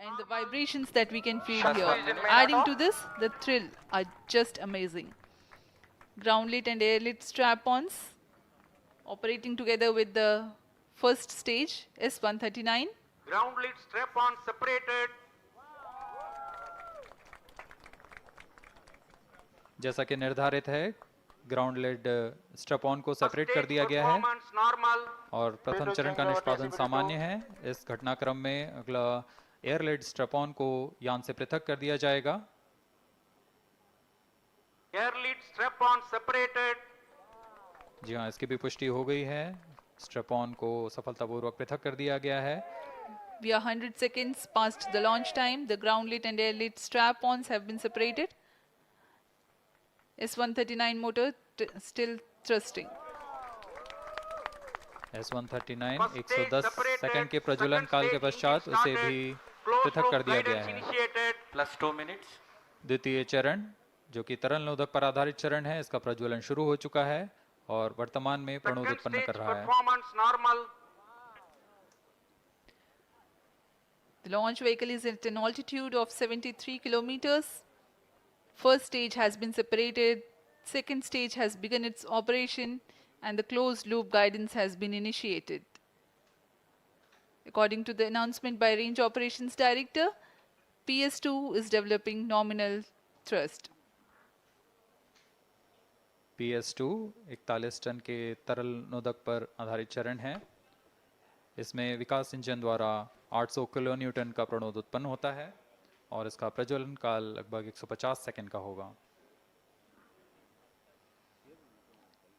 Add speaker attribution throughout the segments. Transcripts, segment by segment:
Speaker 1: and the vibrations that we can feel
Speaker 2: Plus
Speaker 1: here.
Speaker 2: 1 minute.
Speaker 1: Adding to this, the thrill are just amazing. Groundlet and airlit strap-ons operating together with the first stage S139.
Speaker 3: Ground lead strap on separated.
Speaker 4: जैसा कि निर्धारित है, ground lead स्ट्रप on को separate कर
Speaker 3: Stage
Speaker 4: दिया गया है
Speaker 3: performance normal.
Speaker 4: और प्रथम चरण का निष्पादन सामान्य है। इस घटनाक्रम में अगला एयर लेड स्ट्रप ऑन को यान से पृथक कर दिया जाएगा।
Speaker 3: Air lead strap on separated.
Speaker 4: जी हाँ, इसकी भी पुष्टि हो गई है। स्ट्रप ऑन को सफलतापूर्वक पृथक कर दिया गया है।
Speaker 1: We are 100 seconds past the launch time. The groundlet and airlit strap-ons have been separated. S139 motor still thrusting.
Speaker 4: S139 110 second के प्रज्वलन काल के पश्चात उसे भी पृथक कर दिया गया है।
Speaker 2: Plus 2 minutes.
Speaker 4: द्वितीय चरण जो कि तरल नोदक पर आधारित चरण है, इसका प्रज्वलन शुरू हो चुका है और वर्तमान में प्रणोद उत्पन्न कर रहा है।
Speaker 3: Performance normal.
Speaker 1: The launch vehicle is at an altitude of 73 kilometers. First stage has been separated, second stage has begun its operation, and the closed loop guidance has been initiated. According to the announcement by Range Operations Director, PS2 is developing nominal thrust.
Speaker 4: PS2 41 ton के तरल नोदक पर आधारित चरण है। इसमें विकास engine द्वारा 800 kilo Newton का प्रणोद उत्पन्न होता है और इसका प्रज्वलन काल लगभग 150 सेकंड का होगा।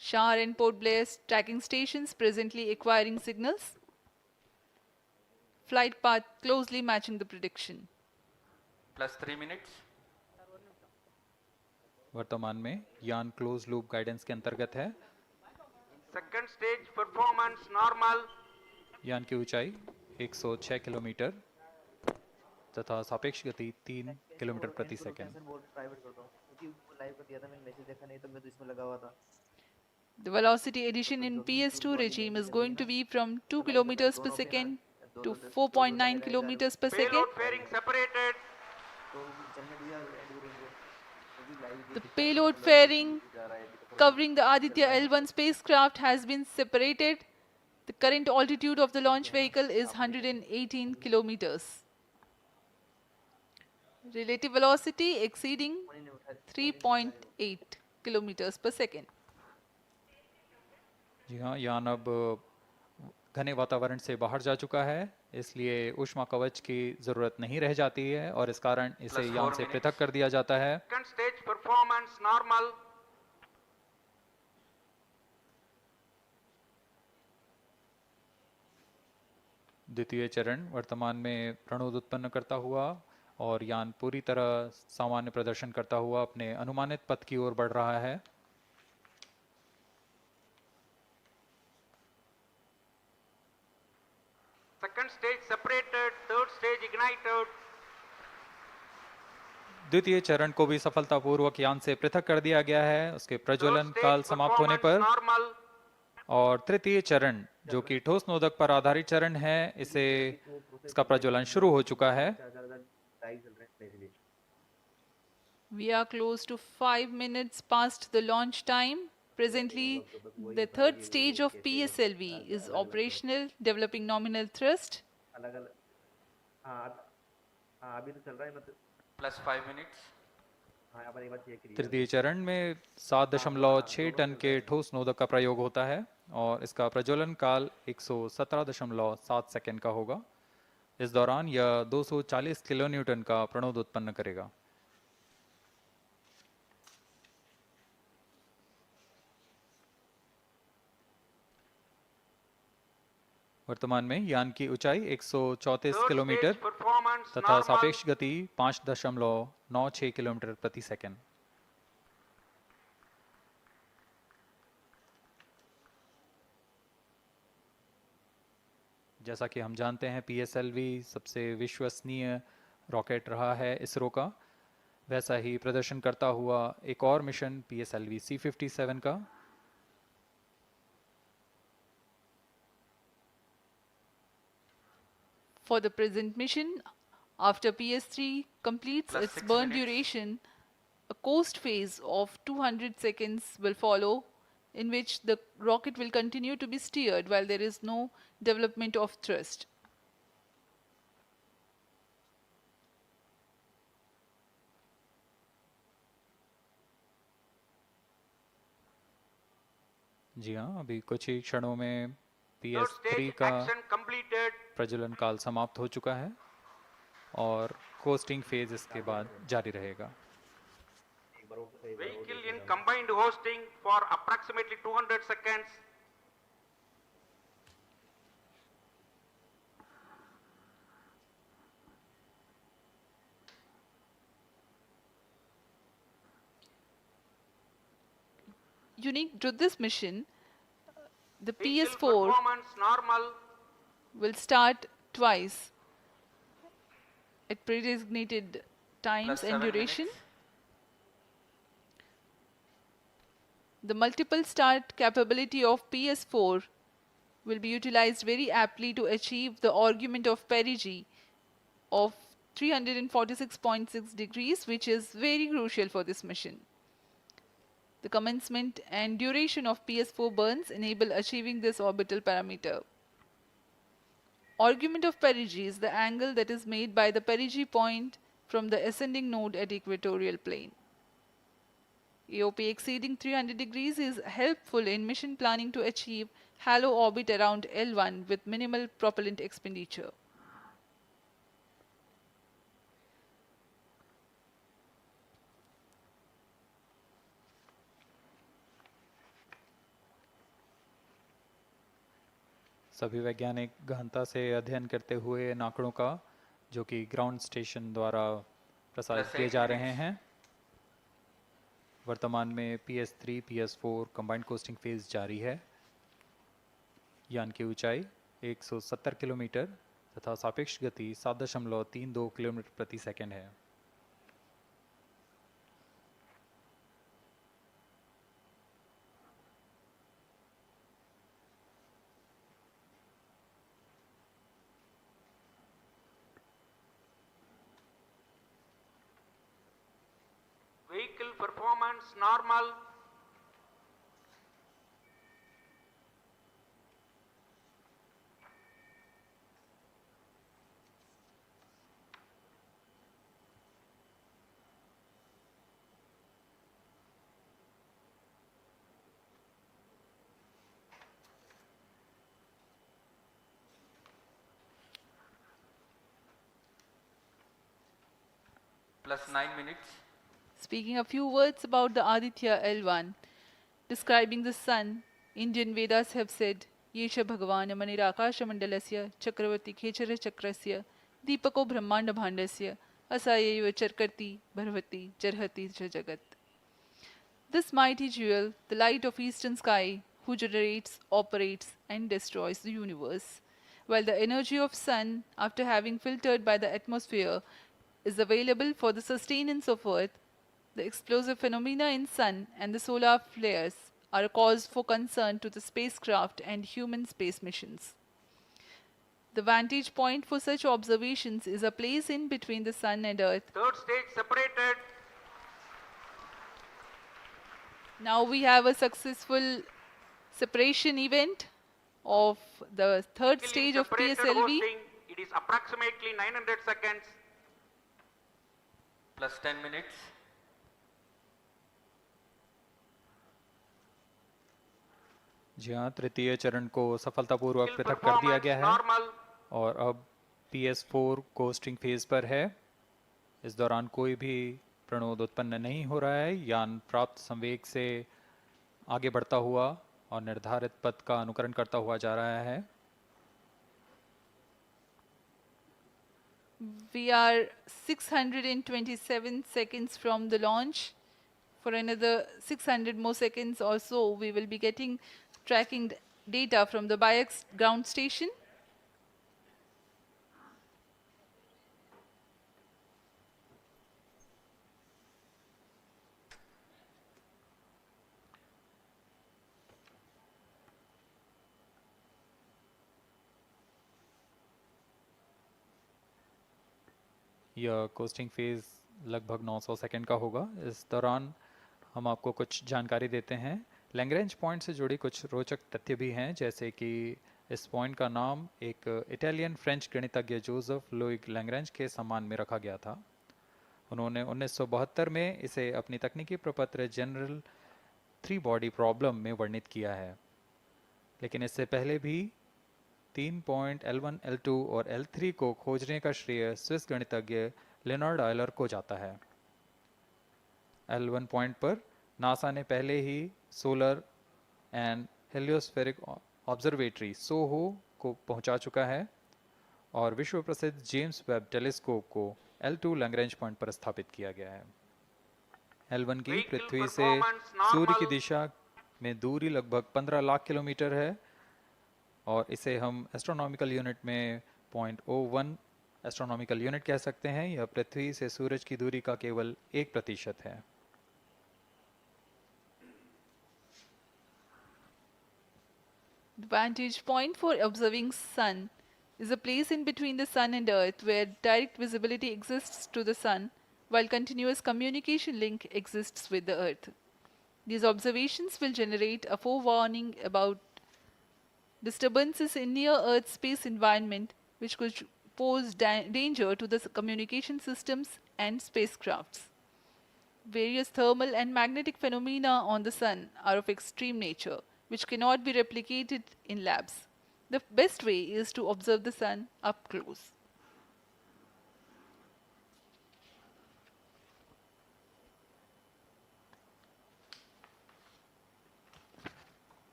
Speaker 1: Shar and Port Blair tracking stations presently acquiring signals. Flight path closely matching the prediction.
Speaker 2: Plus 3 minutes.
Speaker 4: वर्तमान में यान क्लोज लूप गाइडेंस के अंतर्गत है।
Speaker 3: Second stage performance normal.
Speaker 4: यान की ऊंचाई 106 किलोमीटर तथा सापेक्ष गति 3 किलोमीटर प्रति second.
Speaker 1: The velocity addition in PS2 regime is going to be from 2 kilometers per second to 4.9 kilometers per second.
Speaker 3: Payload fairing separated.
Speaker 1: The payload fairing covering the Aditya L1 spacecraft has been separated. The current altitude of the launch vehicle is 118 kilometers. Relative velocity exceeding 3.8 kilometers per second.
Speaker 4: जी हाँ, यान अब घने वातावरण से बाहर जा चुका है, इसलिए ऊष्मा कवच की जरूरत नहीं रह जाती है और इस कारण इसे यान से पृथक कर दिया जाता है।
Speaker 3: Second stage performance normal.
Speaker 4: द्वितीय चरण वर्तमान में प्रणोद उत्पन्न करता हुआ और यान पूरी तरह सामान्य प्रदर्शन करता हुआ अपने अनुमानित पथ की ओर बढ़ रहा है।
Speaker 3: Second stage separated. Third stage ignited.
Speaker 4: द्वितीय चरण को भी सफलतापूर्वक यान से पृथक कर दिया गया है उसके प्रज्वलन काल समाप्त होने पर।
Speaker 3: Normal.
Speaker 4: और तृतीय चरण जो कि ठोस नोदक पर आधारित चरण है, इसका प्रज्वलन शुरू हो चुका है।
Speaker 1: We are close to 5 minutes past the launch time. Presently, the third stage of PSLV is operational, developing nominal thrust.
Speaker 2: Plus 5 minutes.
Speaker 4: तृतीय चरण में 7.6 टन के ठोस नोदक का प्रयोग होता है और इसका प्रज्वलन काल 117.7 सेकंड का होगा। इस दौरान यह 240 किलो न्यूटन का प्रणोद उत्पन्न करेगा। वर्तमान में यान की ऊंचाई 134 किलोमीटर तथा सापेक्ष गति 5.96 किलोमीटर प्रति सेकंड। जैसा कि हम जानते हैं, PSLV सबसे विश्वसनीय रॉकेट रहा है इसरो का। वैसा ही प्रदर्शन करता हुआ एक और मिशन PSLV C57 का।
Speaker 1: For the present mission, After PS3 completes
Speaker 2: Plus
Speaker 1: its
Speaker 2: 6
Speaker 1: burn
Speaker 2: minutes.
Speaker 1: duration, a coast phase of 200 seconds will follow, in which the rocket will continue to be steered while there is no development of thrust.
Speaker 4: जी हाँ, अभी कुछ ही क्षणों में
Speaker 3: Third stage
Speaker 4: PS3 का
Speaker 3: action completed.
Speaker 4: प्रज्वलन काल समाप्त हो चुका है और कोस्टिंग फेज इसके बाद जारी रहेगा।
Speaker 3: Vehicle in combined hosting for approximately 200 seconds.
Speaker 1: Unique to this mission, the
Speaker 3: Vehicle
Speaker 1: PS4
Speaker 3: performance normal.
Speaker 1: will start twice at predesignated
Speaker 2: Plus
Speaker 1: times and
Speaker 2: 7
Speaker 1: duration.
Speaker 2: minutes.
Speaker 1: The multiple start capability of PS4 will be utilized very aptly to achieve the argument of perigee of 346.6 degrees, which is very crucial for this mission. The commencement and duration of PS4 burns enable achieving this orbital parameter. Argument of perigee is the angle that is made by the perigee point from the ascending node at equatorial plane. AOP exceeding 300 degrees is helpful in mission planning to achieve halo orbit around L1 with minimal propellant expenditure.
Speaker 4: सभी वैज्ञानिक गहनता से अध्ययन करते हुए इन आंकड़ों का, जो कि ग्राउंड स्टेशन द्वारा प्रसारित
Speaker 2: Plus
Speaker 4: किए
Speaker 2: 8
Speaker 4: जा रहे
Speaker 2: minutes.
Speaker 4: हैं। वर्तमान में PS3, PS4 combined costing phase जारी है। यान की ऊंचाई 170 किलोमीटर तथा सापेक्ष गति 7.32 किलोमीटर प्रति सेकंड है।
Speaker 3: Vehicle performance normal.
Speaker 2: Plus 9 minutes.
Speaker 1: Speaking a few words about the Aditya L1, describing the sun, Indian Vedas have said, Yesha Bhagavan Manirakasha Mandalasya Chakravarti Khechara Chakrasya Deepako Brahmanda Bhandasya Asayeva Charkarti Bharvati Jarhati Jagat. This mighty jewel, the light of eastern sky, who generates, operates, and destroys the universe, while the energy of sun, after having filtered by the atmosphere, is available for the sustenance of earth, the explosive phenomena in sun and the solar flares are a cause for concern to the spacecraft and human space missions. The vantage point for such observations is a place in between the sun and earth.
Speaker 3: Third stage separated.
Speaker 1: Now we have a successful separation event of the third
Speaker 3: Vehicle in
Speaker 1: stage of
Speaker 3: separated
Speaker 1: PSLV.
Speaker 3: hosting. It is approximately 900 seconds.
Speaker 2: Plus 10 minutes.
Speaker 4: जी हाँ, तृतीय चरण को सफलतापूर्वक
Speaker 3: Vehicle
Speaker 4: पृथक कर दिया
Speaker 3: performance
Speaker 4: गया है
Speaker 3: normal.
Speaker 4: और अब PS4 कोस्टिंग फेज पर है। इस दौरान कोई भी प्रणोद उत्पन्न नहीं हो रहा है। यान प्राप्त संवेग से आगे बढ़ता हुआ और निर्धारित पथ का अनुकरण करता हुआ जा रहा है।
Speaker 1: We are 627 seconds from the launch. For another 600 more seconds or so, we will be getting tracking data from the BIAX ground station.
Speaker 4: यह कोस्टिंग फेज लगभग 900 सेकंड का होगा। इस दौरान हम आपको कुछ जानकारी देते हैं। लैग्रेंज पॉइंट से जुड़ी कुछ रोचक तथ्य भी हैं, जैसे कि इस पॉइंट का नाम एक इटालियन फ्रेंच गणितज्ञ जोसेफ लुइग लैग्रेंज के सम्मान में रखा गया था। उन्होंने 1972 में इसे अपनी तकनीकी प्रपत्र जनरल थ्री बॉडी प्रॉब्लम में वर्णित किया है, लेकिन इससे पहले भी 3 पॉइंट L1, L2 और L3 को खोजने का श्रेय स्विस गणितज्ञ लियोनार्ड आयलर को जाता है। L1 पॉइंट पर नासा ने पहले ही सोलर एंड हेलियोस्फेरिक ऑब्जर्वेटरी सोहो को पहुंचा चुका है और विश्व प्रसिद्ध जेम्स वेब टेलीस्कोप को L2 लैग्रेंज पॉइंट पर स्थापित किया गया है। L1 की
Speaker 3: Vehicle
Speaker 4: पृथ्वी से
Speaker 3: performance
Speaker 4: सूर्य की
Speaker 3: normal.
Speaker 4: दिशा में दूरी लगभग 15 लाख किलोमीटर है और इसे हम एस्ट्रोनॉमिकल यूनिट में 0.01 एस्ट्रोनॉमिकल यूनिट कह सकते हैं। यह पृथ्वी से सूरज की दूरी का केवल 1% है।
Speaker 1: The vantage point for observing sun is a place in between the sun and earth where direct visibility exists to the sun while continuous communication link exists with the earth. These observations will generate a forewarning about disturbances in near earth space environment which could pose danger to the communication systems and spacecrafts. Various thermal and magnetic phenomena on the sun are of extreme nature, which cannot be replicated in labs. The best way is to observe the sun up close.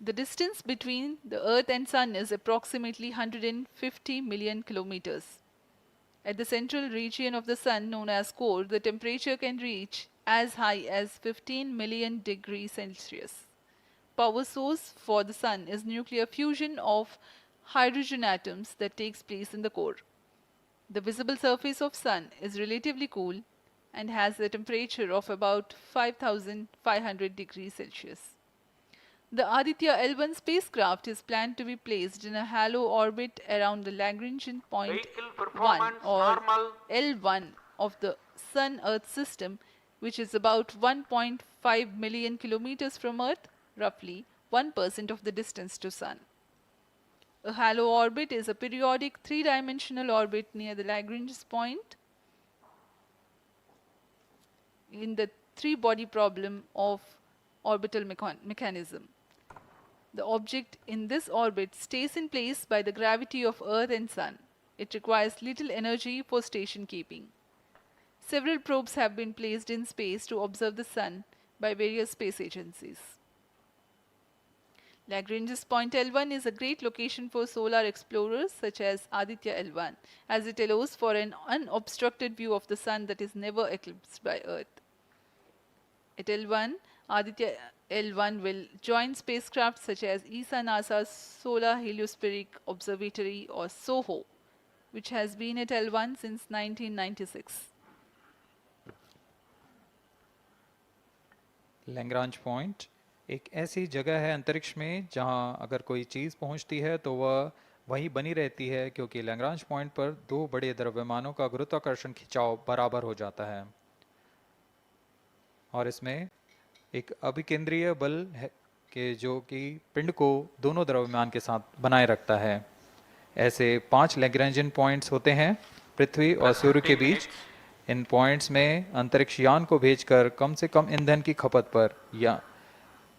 Speaker 1: The distance between the Earth and Sun is approximately 150 million kilometers. At the central region of the Sun, known as core, the temperature can reach as high as 15 million degrees Celsius. Power source for the Sun is nuclear fusion of hydrogen atoms that takes place in the core. The visible surface of Sun is relatively cool and has a temperature of about 5500 degrees Celsius. The Aditya L1 spacecraft is planned to be placed in a halo orbit around the Lagrangian point
Speaker 3: Vehicle
Speaker 1: 1
Speaker 3: performance
Speaker 1: or
Speaker 3: normal.
Speaker 1: L1 of the Sun-Earth system, which is about 1.5 million kilometers from Earth, roughly 1% of the distance to Sun. A halo orbit is a periodic three-dimensional orbit near the Lagrange point in the three-body problem of orbital mechanism. The object in this orbit stays in place by the gravity of Earth and Sun. It requires little energy for station keeping. Several probes have been placed in space to observe the Sun by various space agencies. Lagrange's point L1 is a great location for solar explorers such as Aditya L1, as it allows for an unobstructed view of the Sun that is never eclipsed by Earth. At L1, Aditya L1 will join spacecraft such as ESA NASA's Solar Heliospheric Observatory or SOHO, which has been at L1 since 1996.
Speaker 4: Lagrange point एक ऐसी जगह है अंतरिक्ष में जहां अगर कोई चीज़ पहुंचती है तो वह वहीं बनी रहती है, क्योंकि लैग्रांज पॉइंट पर दो बड़े द्रव्यमानों का गुरुत्वाकर्षण खिंचाव बराबर हो जाता है और इसमें एक अभिकेंद्रीय बल है कि जो कि पिंड को दोनों द्रव्यमान के साथ बनाए रखता है। ऐसे 5 लैग्रेंजियन पॉइंट्स होते हैं पृथ्वी और सूर्य के
Speaker 2: 50
Speaker 4: बीच।
Speaker 2: minutes.
Speaker 4: इन पॉइंट्स में अंतरिक्ष यान को भेजकर कम से कम ईंधन की खपत पर या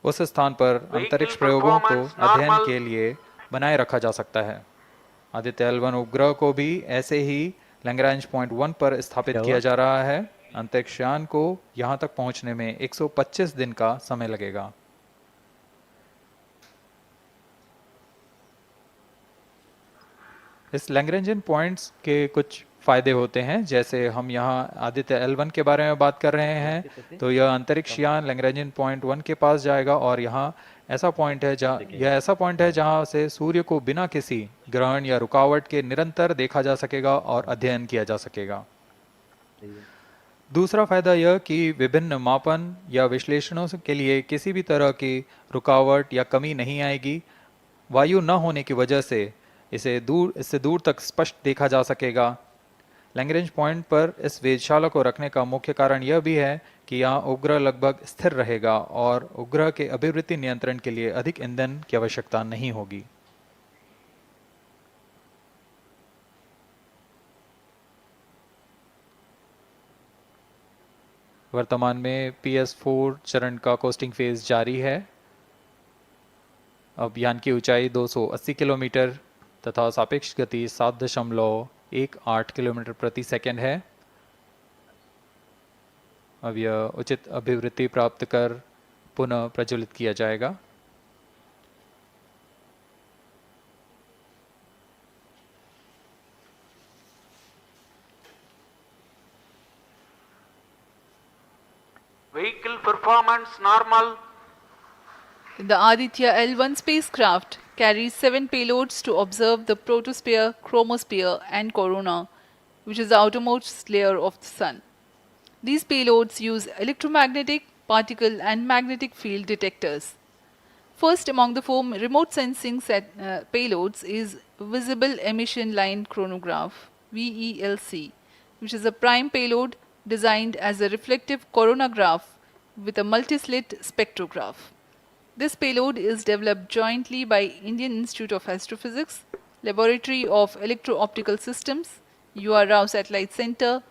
Speaker 4: उस स्थान पर अंतरिक्ष प्रयोगों को
Speaker 3: performance
Speaker 4: अध्ययन
Speaker 3: normal.
Speaker 4: के लिए बनाए रखा जा सकता है। आदित्य L1 उपग्रह को भी ऐसे ही लैग्रांज पॉइंट 1 पर स्थापित किया जा रहा है। अंतरिक्ष यान को यहां तक पहुंचने में 125 दिन का समय लगेगा। इस लैग्रेंजियन पॉइंट्स के कुछ फायदे होते हैं, जैसे हम यहाँ आदित्य L1 के बारे में बात कर रहे हैं तो यह अंतरिक्ष यान लैग्रेंजियन पॉइंट 1 के पास जाएगा और यहाँ ऐसा पॉइंट है जहाँ से सूर्य को बिना किसी ग्रहण या रुकावट के निरंतर देखा जा सकेगा और अध्ययन किया जा सकेगा। दूसरा फायदा यह कि विभिन्न मापन या विश्लेषणों के लिए किसी भी तरह की रुकावट या कमी नहीं आएगी। वायु न होने की वजह से इससे दूर तक स्पष्ट देखा जा सकेगा। लैंग्रेंज पॉइंट पर इस वेधशाला को रखने का मुख्य कारण यह भी है कि यहाँ उपग्रह लगभग स्थिर रहेगा और उपग्रह के अभिवृत्ति नियंत्रण के लिए अधिक ईंधन की आवश्यकता नहीं होगी। वर्तमान में PS4 चरण का कोस्टिंग फेज जारी है। अब यान की ऊंचाई 280 किलोमीटर तथा सापेक्ष गति 7.18 किलोमीटर प्रति सेकंड है। अब यह उचित अभिवृत्ति प्राप्त कर पुनः प्रज्वलित किया जाएगा।
Speaker 3: Vehicle performance normal.
Speaker 1: The Aditya L1 spacecraft carries 7 payloads to observe the protosphere, chromosphere, and corona, which is the outermost layer of the Sun. These payloads use electromagnetic, particle, and magnetic field detectors. First among the 4 remote sensing payloads is Visible Emission Line Chronograph (VELC), which is a prime payload designed as a reflective coronagraph with a multi-slit spectrograph. This payload is developed jointly by Indian Institute of Astrophysics, Laboratory of Electro-Optical Systems, UR Rao Satellite Center,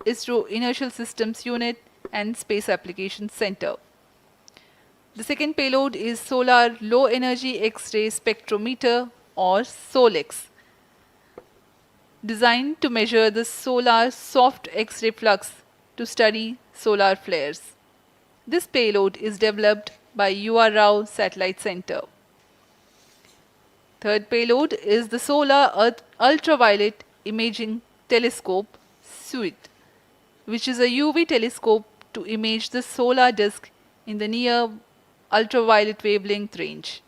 Speaker 1: Isro Inertial Systems Unit, and Space Applications Center. The second payload is Solar Low Energy X-ray Spectrometer, or SOLEX, designed to measure the solar soft X-ray flux to study solar flares. This payload is developed by UR Rao Satellite Center. Third payload is the Solar Earth Ultraviolet Imaging Telescope SUIT, which is a UV telescope to image the solar disk in the near ultraviolet wavelength range.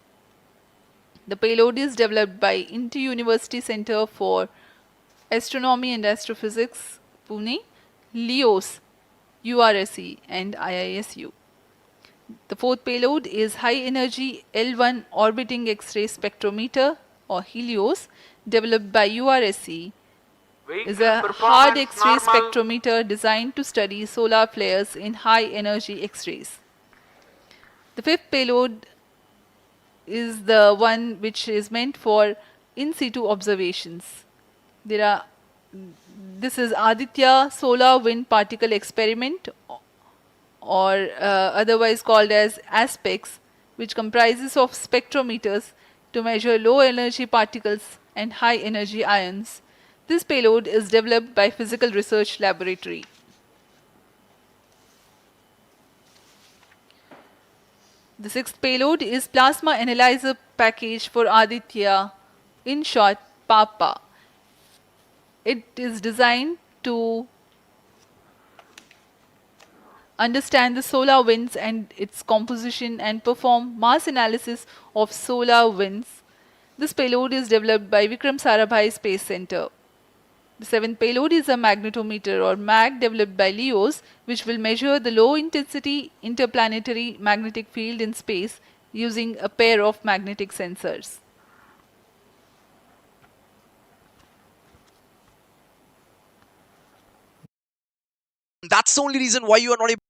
Speaker 1: The payload is developed by Inter-University Center for Astronomy and Astrophysics, Pune, LEOS, URSE, and IISU. The fourth payload is High Energy L1 Orbiting X-ray Spectrometer, or HELIOS, developed by URSE. Is a hard X-ray spectrometer designed to study solar flares in high energy X-rays. The fifth payload is the one which is meant for in situ observations. This is Aditya Solar Wind Particle Experiment, or otherwise called as ASPEX, which comprises of spectrometers to measure low energy particles and high energy ions. This payload is developed by Physical Research Laboratory. The sixth payload is Plasma Analyzer Package for Aditya, in short PAPA. It is designed to understand the solar winds and its composition and perform mass analysis of solar winds. This payload is developed by Vikram Sarabhai Space Center. The seventh payload is a magnetometer, or MAG, developed by LEOS, which will measure the low intensity interplanetary magnetic field in space using a pair of magnetic sensors.
Speaker 5: That's the only reason why you are not able